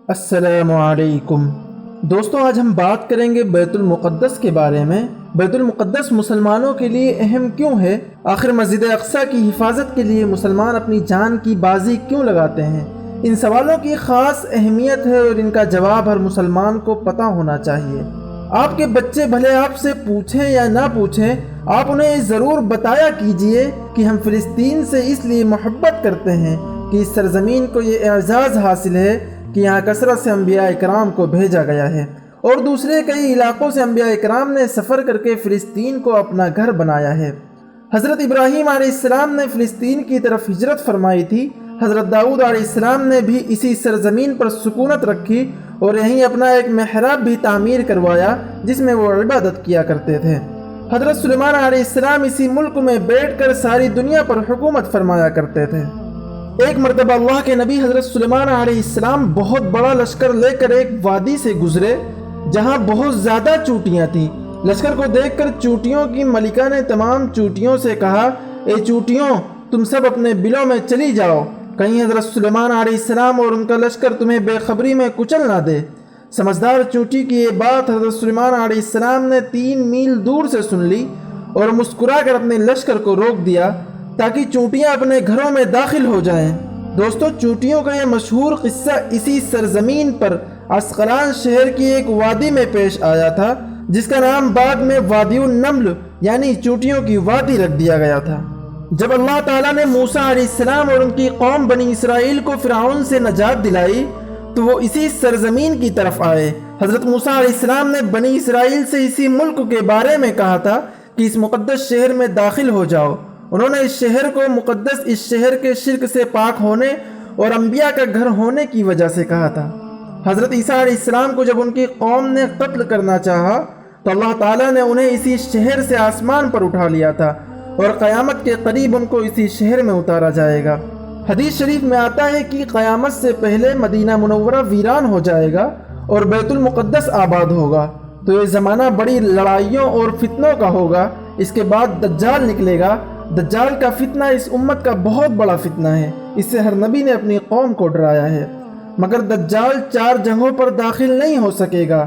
السلام علیکم دوستوں، آج ہم بات کریں گے بیت المقدس کے بارے میں۔ بیت المقدس مسلمانوں کے لیے اہم کیوں ہے؟ آخر مسجد اقصیٰ کی حفاظت کے لیے مسلمان اپنی جان کی بازی کیوں لگاتے ہیں؟ ان سوالوں کی خاص اہمیت ہے اور ان کا جواب ہر مسلمان کو پتہ ہونا چاہیے۔ آپ کے بچے بھلے آپ سے پوچھیں یا نہ پوچھیں، آپ انہیں ضرور بتایا کیجئے کہ ہم فلسطین سے اس لیے محبت کرتے ہیں کہ اس سرزمین کو یہ اعزاز حاصل ہے کہ یہاں کثرت سے انبیاء اکرام کو بھیجا گیا ہے، اور دوسرے کئی علاقوں سے انبیاء اکرام نے سفر کر کے فلسطین کو اپنا گھر بنایا ہے۔ حضرت ابراہیم علیہ السلام نے فلسطین کی طرف ہجرت فرمائی تھی۔ حضرت داؤد علیہ السلام نے بھی اسی سرزمین پر سکونت رکھی اور یہیں اپنا ایک محراب بھی تعمیر کروایا جس میں وہ عبادت کیا کرتے تھے۔ حضرت سلیمان علیہ السلام اسی ملک میں بیٹھ کر ساری دنیا پر حکومت فرمایا کرتے تھے۔ ایک مرتبہ اللہ کے نبی حضرت سلیمان علیہ السلام بہت بڑا لشکر لے کر ایک وادی سے گزرے جہاں بہت زیادہ چونٹیاں تھیں۔ لشکر کو دیکھ کر چونٹیوں کی ملکہ نے تمام چونٹیوں سے کہا، اے چونٹیوں، تم سب اپنے بلوں میں چلی جاؤ، کہیں حضرت سلیمان علیہ السلام اور ان کا لشکر تمہیں بے خبری میں کچل نہ دے۔ سمجھدار چونٹی کی یہ بات حضرت سلیمان علیہ السلام نے 3 میل دور سے سن لی اور مسکرا کر اپنے لشکر کو روک دیا تاکہ چونٹیاں اپنے گھروں میں داخل ہو جائیں۔ دوستو، چونٹیوں کا یہ مشہور قصہ اسی سرزمین پر عسقلان شہر کی ایک وادی میں پیش آیا تھا جس کا نام بعد میں وادی النمل یعنی چونٹیوں کی وادی رکھ دیا گیا تھا۔ جب اللہ تعالیٰ نے موسیٰ علیہ السلام اور ان کی قوم بنی اسرائیل کو فرعون سے نجات دلائی تو وہ اسی سرزمین کی طرف آئے۔ حضرت موسیٰ علیہ السلام نے بنی اسرائیل سے اسی ملک کے بارے میں کہا تھا کہ اس مقدس شہر میں داخل ہو جاؤ۔ انہوں نے اس شہر کو مقدس اس شہر کے شرک سے پاک ہونے اور انبیاء کا گھر ہونے کی وجہ سے کہا تھا۔ حضرت عیسیٰ علیہ السلام کو جب ان کی قوم نے قتل کرنا چاہا تو اللہ تعالیٰ نے انہیں اسی شہر سے آسمان پر اٹھا لیا تھا اور قیامت کے قریب ان کو اسی شہر میں اتارا جائے گا۔ حدیث شریف میں آتا ہے کہ قیامت سے پہلے مدینہ منورہ ویران ہو جائے گا اور بیت المقدس آباد ہوگا، تو یہ زمانہ بڑی لڑائیوں اور فتنوں کا ہوگا۔ اس کے بعد دجال نکلے گا۔ دجال کا فتنہ اس امت کا بہت بڑا فتنہ ہے، اس سے ہر نبی نے اپنی قوم کو ڈرایا ہے۔ مگر دجال 4 جگہوں پر داخل نہیں ہو سکے گا: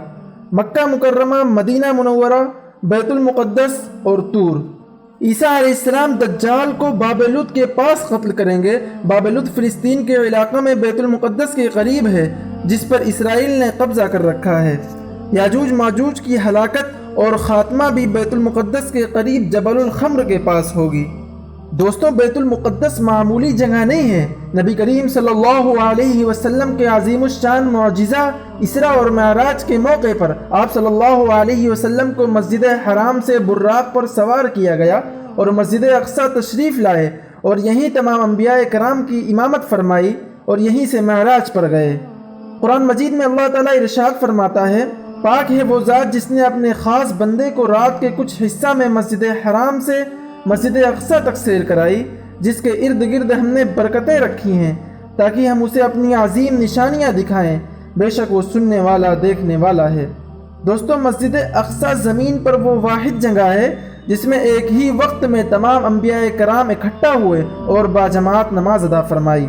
مکہ مکرمہ، مدینہ منورہ، بیت المقدس اور طور۔ عیسیٰ علیہ السلام دجال کو باب لد کے پاس قتل کریں گے۔ باب لد فلسطین کے علاقہ میں بیت المقدس کے قریب ہے جس پر اسرائیل نے قبضہ کر رکھا ہے۔ یاجوج ماجوج کی ہلاکت اور خاتمہ بھی بیت المقدس کے قریب جبل الخمر کے پاس ہوگی۔ دوستوں، بیت المقدس معمولی جگہ نہیں ہے۔ نبی کریم صلی اللہ علیہ وسلم کے عظیم الشان معجزہ اسراء اور معراج کے موقع پر آپ صلی اللہ علیہ وسلم کو مسجد حرام سے براق پر سوار کیا گیا اور مسجد اقصیٰ تشریف لائے اور یہیں تمام انبیاء کرام کی امامت فرمائی اور یہیں سے معراج پر گئے۔ قرآن مجید میں اللہ تعالیٰ ارشاد فرماتا ہے، پاک ہے وہ ذات جس نے اپنے خاص بندے کو رات کے کچھ حصہ میں مسجد حرام سے مسجد اقصیٰ تک سیر کرائی، جس کے ارد گرد ہم نے برکتیں رکھی ہیں تاکہ ہم اسے اپنی عظیم نشانیاں دکھائیں، بے شک وہ سننے والا دیکھنے والا ہے۔ دوستو، مسجد اقصیٰ زمین پر وہ واحد جگہ ہے جس میں ایک ہی وقت میں تمام انبیاء کرام اکٹھا ہوئے اور باجماعت نماز ادا فرمائی۔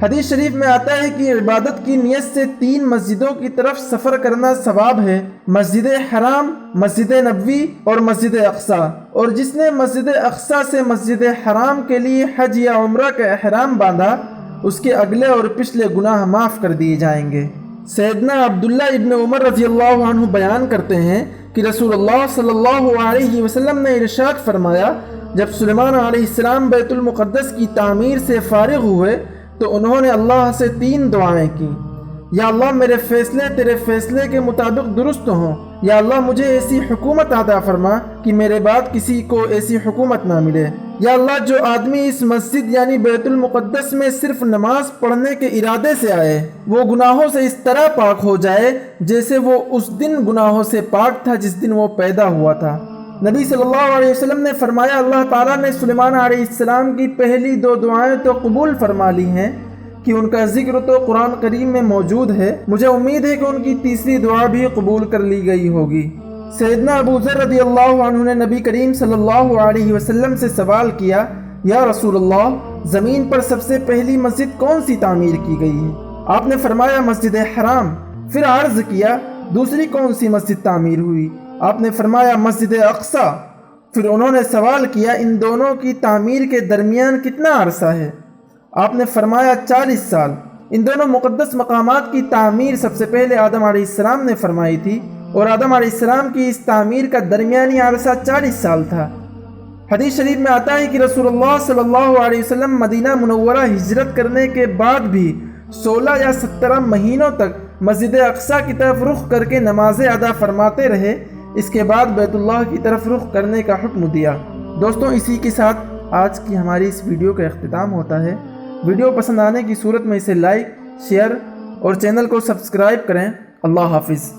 حدیث شریف میں آتا ہے کہ عبادت کی نیت سے 3 مسجدوں کی طرف سفر کرنا ثواب ہے: مسجد حرام، مسجد نبوی اور مسجد اقصیٰ۔ اور جس نے مسجد اقصیٰ سے مسجد حرام کے لیے حج یا عمرہ کا احرام باندھا، اس کے اگلے اور پچھلے گناہ معاف کر دیے جائیں گے۔ سیدنا عبداللہ ابن عمر رضی اللہ عنہ بیان کرتے ہیں کہ رسول اللہ صلی اللہ علیہ وسلم نے ارشاد فرمایا، جب سلیمان علیہ السلام بیت المقدس کی تعمیر سے فارغ ہوئے تو انہوں نے اللہ سے 3 دعائیں کی: یا اللہ، میرے فیصلے تیرے فیصلے کے مطابق درست ہوں۔ یا اللہ، مجھے ایسی حکومت عطا فرما کہ میرے بعد کسی کو ایسی حکومت نہ ملے۔ یا اللہ، جو آدمی اس مسجد یعنی بیت المقدس میں صرف نماز پڑھنے کے ارادے سے آئے، وہ گناہوں سے اس طرح پاک ہو جائے جیسے وہ اس دن گناہوں سے پاک تھا جس دن وہ پیدا ہوا تھا۔ نبی صلی اللہ علیہ وسلم نے فرمایا، اللہ تعالیٰ نے سلیمان علیہ السلام کی پہلی 2 دعائیں تو قبول فرما لی ہیں کہ ان کا ذکر تو قرآن کریم میں موجود ہے، مجھے امید ہے کہ ان کی تیسری دعا بھی قبول کر لی گئی ہوگی۔ سیدنا ابو ذر رضی اللہ عنہ نے نبی کریم صلی اللہ علیہ وسلم سے سوال کیا، یا رسول اللہ، زمین پر سب سے پہلی مسجد کون سی تعمیر کی گئی ہے؟ آپ نے فرمایا مسجد حرام، پھر عرض کیا دوسری کون سی مسجد تعمیر ہوئی؟ آپ نے فرمایا مسجد اقصی۔ پھر انہوں نے سوال کیا ان دونوں کی تعمیر کے درمیان کتنا عرصہ ہے؟ آپ نے فرمایا 40 سال۔ ان دونوں مقدس مقامات کی تعمیر سب سے پہلے آدم علیہ السلام نے فرمائی تھی، اور آدم علیہ السلام کی اس تعمیر کا درمیانی عرصہ 40 سال تھا۔ حدیث شریف میں آتا ہے کہ رسول اللہ صلی اللہ علیہ وسلم مدینہ منورہ ہجرت کرنے کے بعد بھی 16 یا 17 مہینوں تک مسجد اقصی کی طرف رخ کر کے نمازیں ادا فرماتے رہے۔ اس کے بعد بیت اللہ کی طرف رخ کرنے کا حکم دیا۔ دوستوں، اسی کے ساتھ آج کی ہماری اس ویڈیو کا اختتام ہوتا ہے۔ ویڈیو پسند آنے کی صورت میں اسے لائک، شیئر اور چینل کو سبسکرائب کریں۔ اللہ حافظ۔